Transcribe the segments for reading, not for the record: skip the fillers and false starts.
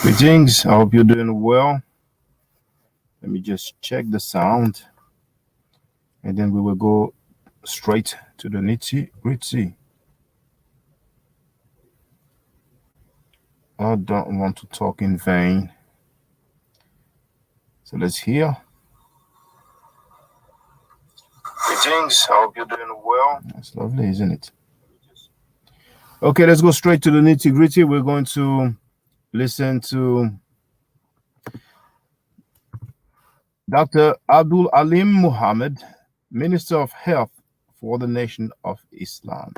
Greetings, I hope you're doing well. Let me just check the sound and then we will go straight to the nitty gritty. I don't want to talk in vain. So let's hear. Greetings, I hope you're doing well. That's lovely, isn't it? Okay, let's go straight to the nitty gritty. We're going to listen to Dr. Abdul Alim Muhammad, Minister of Health for the Nation of Islam.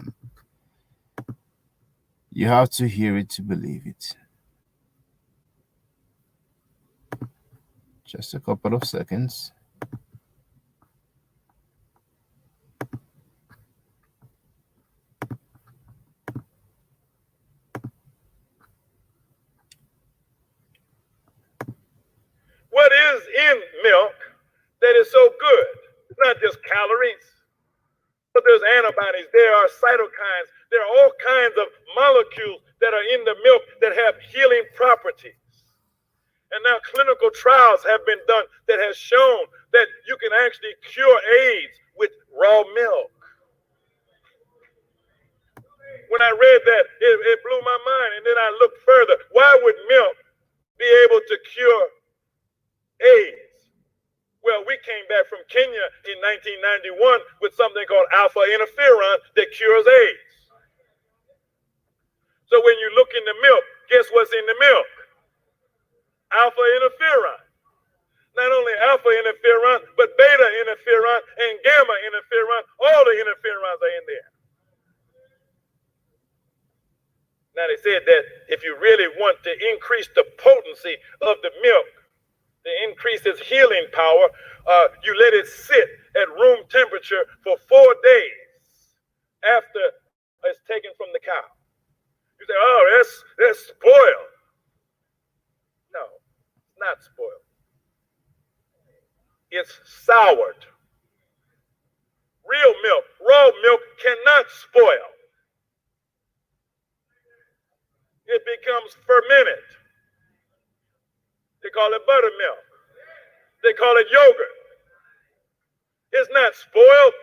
You have to hear it to believe it. Just a couple of seconds. What is in milk that is so good? It's not just calories, but there's antibodies, there are cytokines, there are all kinds of molecules that are in the milk that have healing properties. And now clinical trials have been done that has shown that you can actually cure AIDS with raw milk. When I read that, it blew my mind. And then I looked further. Why would milk be able to cure AIDS? Well, we came back from Kenya in 1991 with something called alpha interferon that cures AIDS. So when you look in the milk, guess what's in the milk? Alpha interferon. Not only alpha interferon, but beta interferon and gamma interferon. All the interferons are in there. Now they said that if you really want to increase the potency of the milk, to increase its healing power, you let it sit at room temperature for 4 days after it's taken from the cow. You say, oh, that's spoiled. No, it's not spoiled. It's soured. Real milk, raw milk cannot spoil. It becomes fermented. They call it buttermilk. They call it yogurt. It's not spoiled.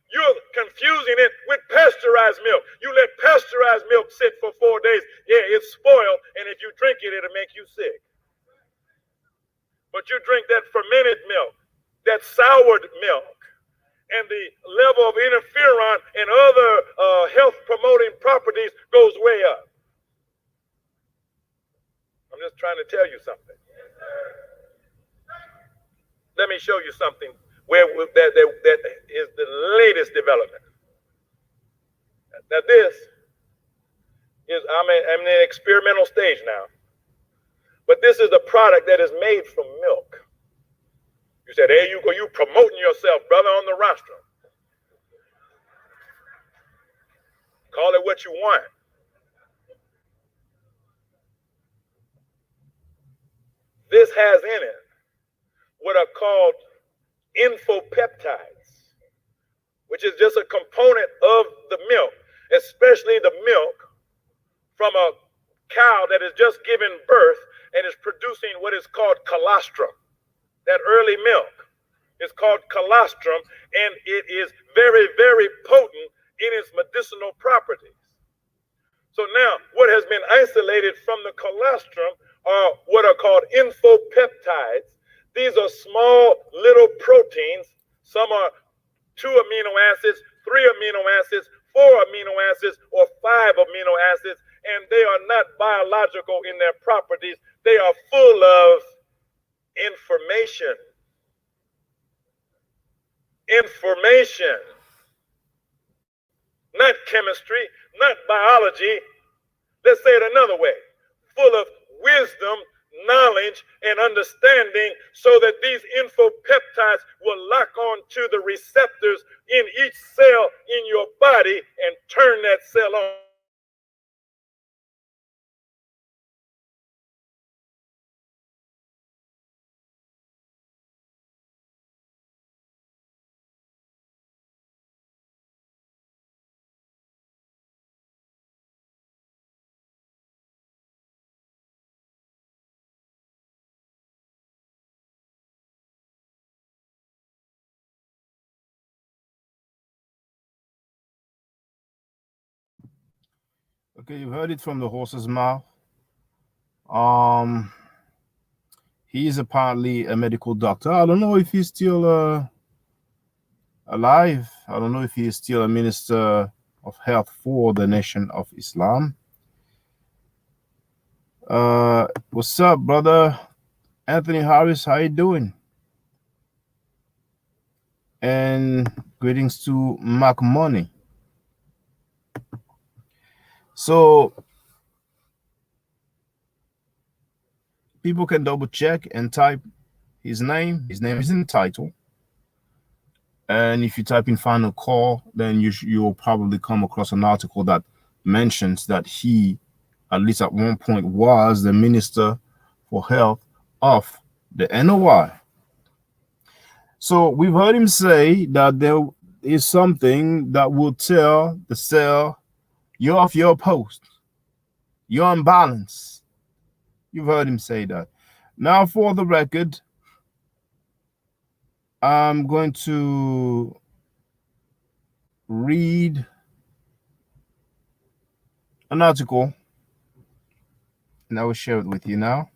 You're confusing it with pasteurized milk. You let pasteurized milk sit for 4 days. Yeah, it's spoiled, and if you drink it, it'll make you sick. But you drink that fermented milk, that soured milk, and the level of interferon and other health-promoting properties goes way up. I'm just trying to tell you something. Let me show you something where that is the latest development. Now this is, I'm in an experimental stage now, but this is a product that is made from milk. You said, there you go, you promoting yourself, brother, on the rostrum. Call it what you want. This has in it what are called infopeptides, which is just a component of the milk, especially the milk from a cow that has just given birth and is producing what is called colostrum. That early milk is called colostrum, and it is very, very potent in its medicinal properties. So now what has been isolated from the colostrum are what are called infopeptides. These are small little proteins. Some are 2 amino acids, 3 amino acids, 4 amino acids, or 5 amino acids, and they are not biological in their properties. They are full of information. Information. Not chemistry, not biology. Let's say it another way. Full of wisdom, knowledge, and understanding, so that these infopeptides will lock on to the receptors in each cell in your body and turn that cell on. Okay, you've heard it from the horse's mouth. Um, he is apparently a medical doctor. I don't know if he's still alive. I don't know if he is still a minister of health for the nation of Islam. What's up, brother Anthony Harris? How you doing? And greetings to Mac Money. So people can double check and type his name. His name is in the title. And if you type in final call, then you'll probably come across an article that mentions that he, at least at one point, was the minister for health of the NOI. So we've heard him say that there is something that will tell the cell you're off your post, you're unbalanced. You've heard him say that. Now, for the record, I'm going to read an article and I will share it with you now.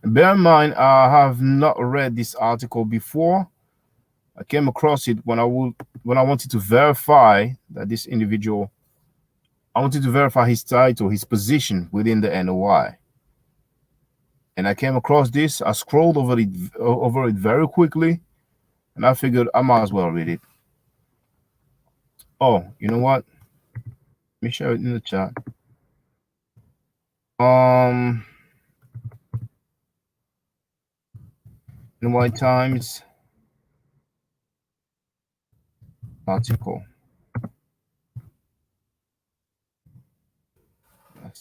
Bear in mind, I have not read this article before. I came across it when I wanted to verify that this individual, I wanted to verify his title, his position within the NOI. And I came across this. I scrolled over it very quickly, and I figured I might as well read it. Oh, you know what? Let me share it in the chat. NY Times article.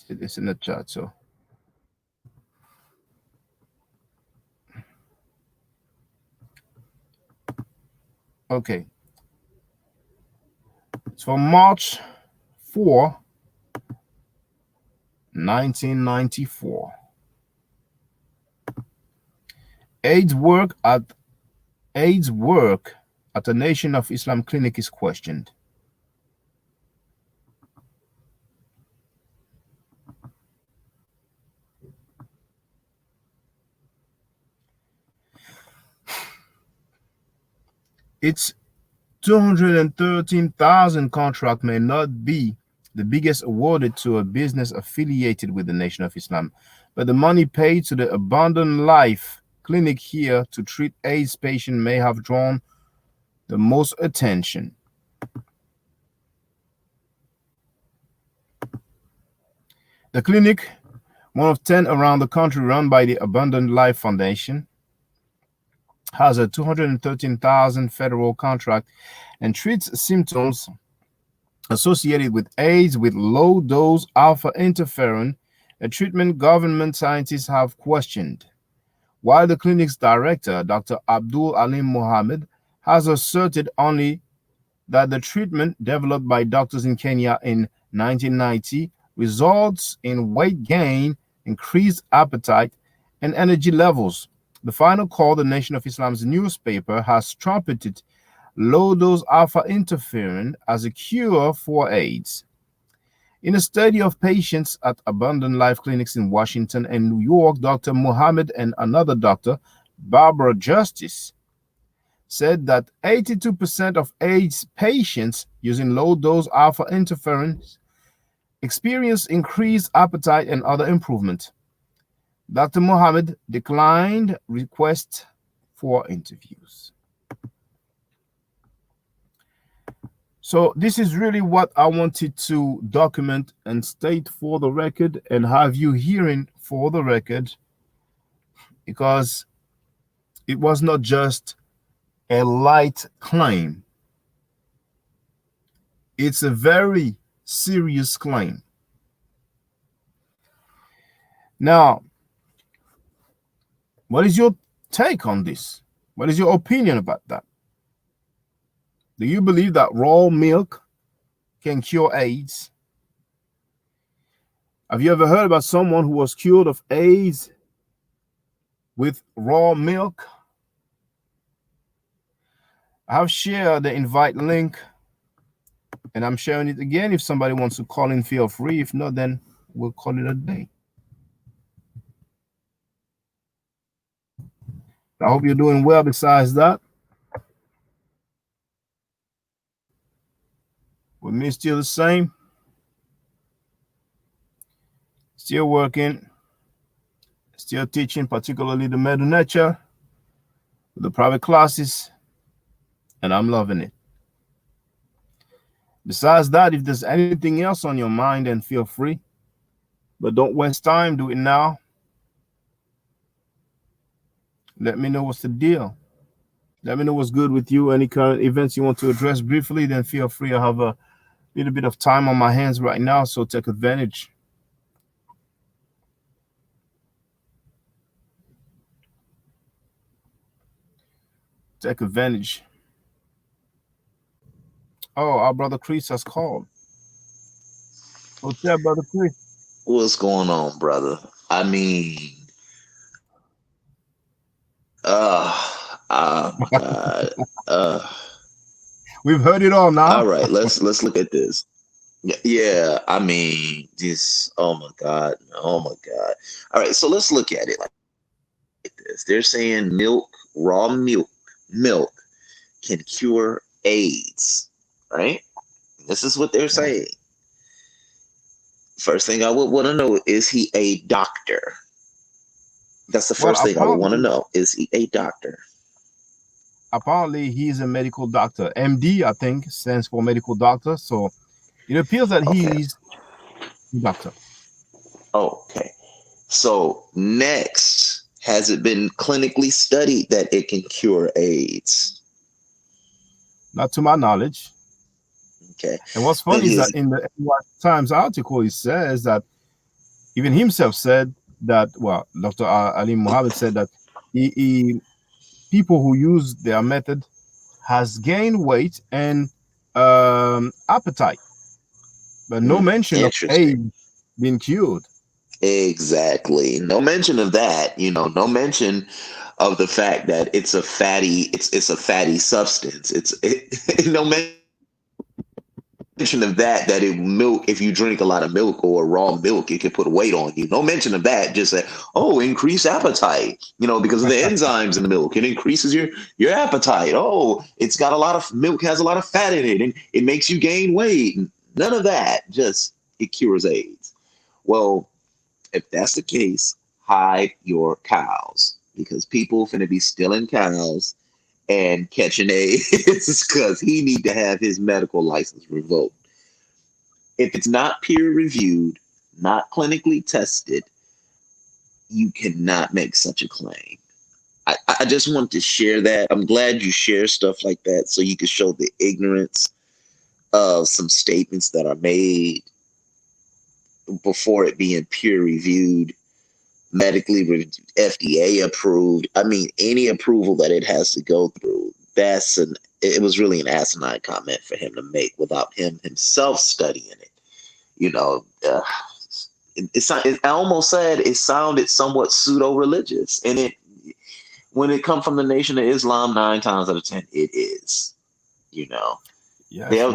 It's in the chat, so. Okay. It's from March 4, 1994. AIDS work at a Nation of Islam clinic is questioned. Its 213,000 contract may not be the biggest awarded to a business affiliated with the Nation of Islam, but the money paid to the Abundant Life clinic here to treat AIDS patients may have drawn the most attention. The clinic, one of 10 around the country run by the Abundant Life Foundation, has a 213,000 federal contract and treats symptoms associated with AIDS with low-dose alpha interferon, a treatment government scientists have questioned. While the clinic's director, Dr. Abdul Alim Muhammad, has asserted only that the treatment developed by doctors in Kenya in 1990 results in weight gain, increased appetite, and energy levels. The final call, the Nation of Islam's newspaper, has trumpeted low-dose alpha interferon as a cure for AIDS. In a study of patients at Abundant Life clinics in Washington and New York, Dr. Muhammad and another doctor, Barbara Justice, said that 82% of AIDS patients using low-dose alpha interferon experience increased appetite and other improvement. Dr. Muhammad declined requests for interviews. So this is really what I wanted to document and state for the record and have you hearing for the record, because it was not just a light claim. It's a very serious claim. Now, what is your take on this? What is your opinion about that? Do you believe that raw milk can cure AIDS? Have you ever heard about someone who was cured of AIDS with raw milk? I've shared the invite link, and I'm sharing it again. If somebody wants to call in, feel free. If not, then we'll call it a day. I hope you're doing well. Besides that, with me still the same, still working, still teaching, particularly the middle nature, the private classes, and I'm loving it. Besides that, if there's anything else on your mind, then feel free. But don't waste time. Do it now. Let me know what's the deal. Let me know what's good with you. Any current events you want to address briefly, then feel free. I have a little bit of time on my hands right now, so take advantage. Take advantage. Oh, our brother Chris has called. What's up, brother Chris? What's going on, brother? I mean, oh my God. We've heard it all now. All right, let's look at this. Yeah, I mean, this. Oh my God. Oh my God. All right, so let's look at it like this. They're saying raw milk can cure AIDS, right? This is what they're saying. First thing I would want to know, is he a doctor? That's the Well, first thing I would want to know. Is he a doctor? Apparently, he's a medical doctor. MD, I think, stands for medical doctor. So it appears that Okay. he's a doctor. Okay. So next, has it been clinically studied that it can cure AIDS? Not to my knowledge. Okay. And what's funny is that in the NYC Times article, he says that even himself said that, well, Dr. Alim Muhammad said that people who use their method has gained weight and appetite, but no mention of AIDS being cured. Exactly. No mention of that. No mention of the fact that it's a fatty substance. No mention of that milk, if you drink a lot of milk or raw milk, it can put weight on you. No mention of that. Just say, oh, increase appetite, because of the enzymes in the milk. It increases your appetite. Oh, it's got a lot of milk, has a lot of fat in it, and it makes you gain weight. None of that. Just it cures AIDS. Well, if that's the case, hide your cows, because people finna be stealing cows and catching AIDS because he need to have his medical license revoked. If it's not peer reviewed, not clinically tested, you cannot make such a claim. I just want to share that. I'm glad you share stuff like that so you can show the ignorance of some statements that are made before it being peer reviewed, medically FDA approved. I mean, any approval that it has to go through, it was really an asinine comment for him to make without him himself studying it. I almost said it sounded somewhat pseudo-religious, and when it comes from the Nation of Islam, 9 times out of 10, it is. Yes.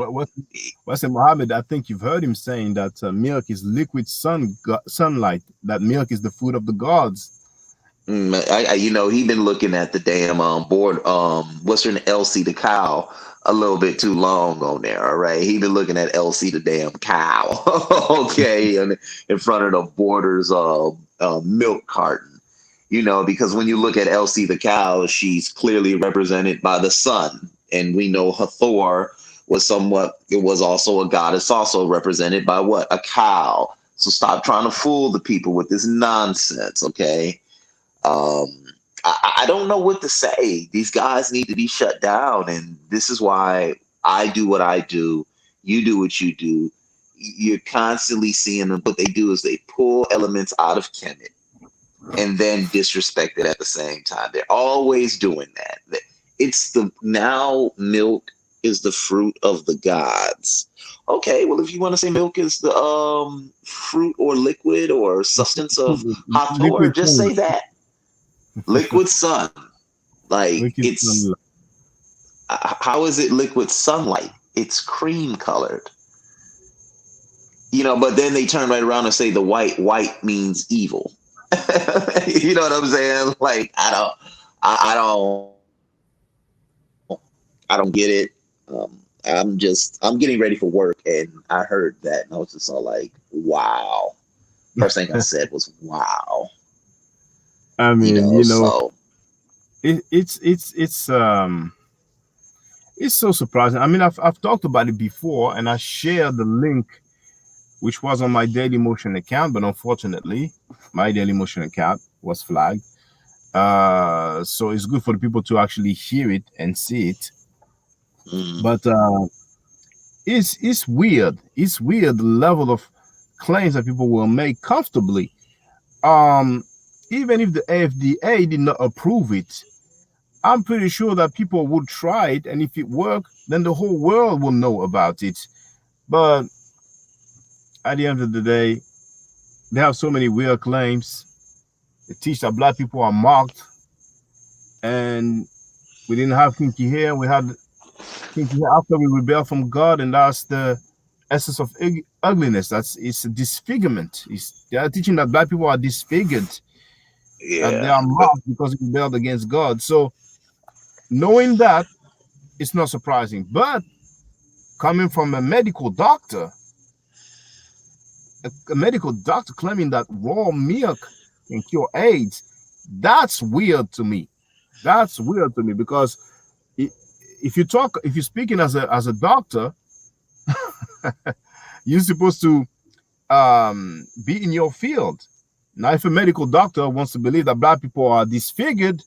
What's in Muhammad? I think you've heard him saying that milk is liquid sunlight. That milk is the food of the gods. He been looking at the damn board. What's her name? Elsie the cow. A little bit too long on there. All right, he been looking at Elsie the damn cow. Okay, and in front of the Borders milk carton. Because when you look at Elsie the cow, she's clearly represented by the sun, and we know Hathor was also a goddess, also represented by what? A cow. So stop trying to fool the people with this nonsense, okay? I don't know what to say. These guys need to be shut down, and this is why I do what I do. You do what you do. You're constantly seeing them. What they do is they pull elements out of Kemet and then disrespect it at the same time. They're always doing that. Now milk is the fruit of the gods. Okay, well, if you want to say milk is the fruit or liquid or substance of Hathor, just say that. Liquid sun. Like, it's How is it liquid sunlight? It's cream colored. But then they turn right around and say the white means evil. You know what I'm saying? Like I don't get it. I'm getting ready for work, and I heard that, and I was just all like, wow. First thing I said was wow. I mean, So it's so surprising. I mean, I've talked about it before, and I shared the link which was on my Daily Motion account, but unfortunately, my Daily Motion account was flagged. So it's good for the people to actually hear it and see it. mm, But it's weird. It's weird the level of claims that people will make comfortably. Um, Even if the FDA did not approve it, I'm pretty sure that people would try it, and if it works, then the whole world will know about it. But at the end of the day, they have so many weird claims. They teach that black people are mocked, and we didn't have kinky hair. We had kinky hair after we rebelled from God, and that's the essence of ugliness. It's a disfigurement. They are teaching that black people are disfigured, that they yeah, are mocked because we rebelled against God. So knowing that, it's not surprising. But coming from a medical doctor, a medical doctor claiming that raw milk can cure AIDS, that's weird to me. That's weird to me because if you're speaking as a doctor, you're supposed to be in your field. Now, if a medical doctor wants to believe that black people are disfigured,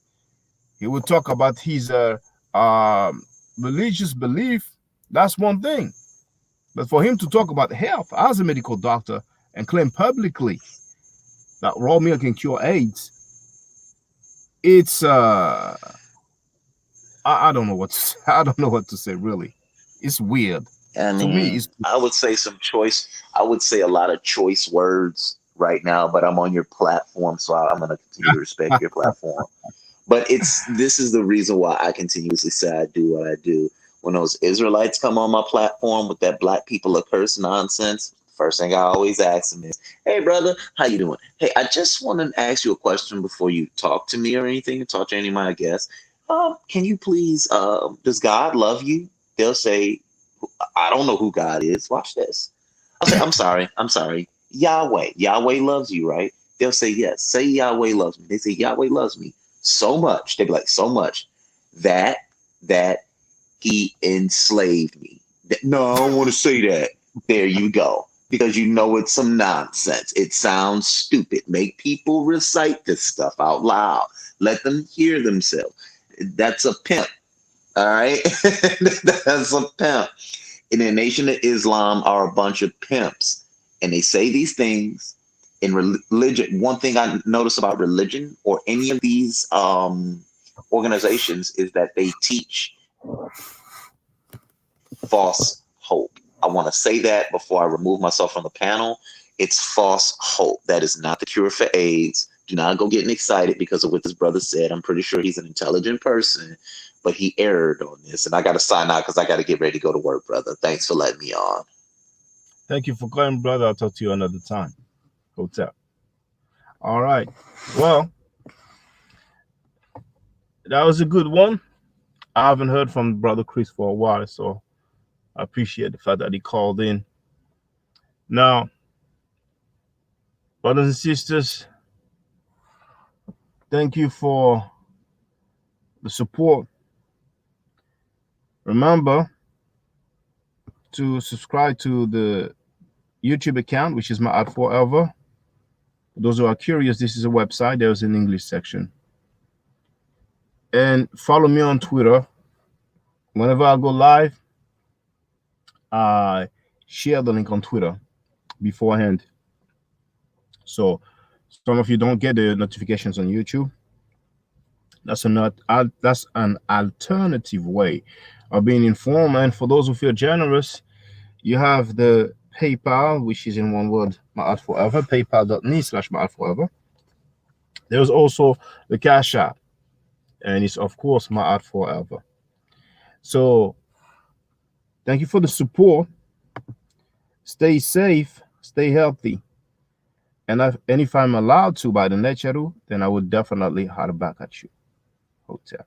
he will talk about his religious belief. That's one thing. But for him to talk about health as a medical doctor and claim publicly that raw milk can cure AIDS, it's I don't know what to say. I don't know what to say really. It's weird. I To me, mean, it's I would say I would say a lot of choice words right now, but I'm on your platform, so I'm going to continue to respect your platform. But this is the reason why I continuously say I do what I do. When those Israelites come on my platform with that black people are cursed nonsense, first thing I always ask them is, "Hey, brother, how you doing? Hey, I just want to ask you a question before you talk to me or anything, talk to any of my guests. Can you please? Does God love you?" They'll say, "I don't know who God is. Watch this." I'll say, I'm sorry. Yahweh loves you, right?" They'll say, "Yes." Say Yahweh loves me. They say Yahweh loves me so much. They'd be like, so much that that he enslaved me. No, I don't want to say that. There you go. Because it's some nonsense. It sounds stupid. Make people recite this stuff out loud. Let them hear themselves. That's a pimp. All right. That's a pimp. In the Nation of Islam are a bunch of pimps, and they say these things in religion. One thing I notice about religion or any of these organizations is that they teach false hope. I want to say that before I remove myself from the panel. It's false hope. That is not the cure for AIDS. Do not go getting excited because of what this brother said. I'm pretty sure he's an intelligent person, but he erred on this. And I got to sign out because I got to get ready to go to work, brother. Thanks for letting me on. Thank you for calling, brother. I'll talk to you another time. Hotel. All right. Well, that was a good one. I haven't heard from brother Chris for a while, so I appreciate the fact that he called in. Now, brothers and sisters, thank you for the support. Remember to subscribe to the YouTube account, which is my art forever. For those who are curious, this is a website. There's an English section. And follow me on Twitter. Whenever I go live, I share the link on Twitter beforehand. So some of you don't get the notifications on YouTube. That's an alternative way of being informed. And for those who feel generous, you have the PayPal, which is in one word, my art forever, paypal.me/my art forever. There's also the Cash App, and it's of course my art forever. So thank you for the support. Stay safe, stay healthy. And if I'm allowed to by the Necheru, then I would definitely holler back at you. Hotel.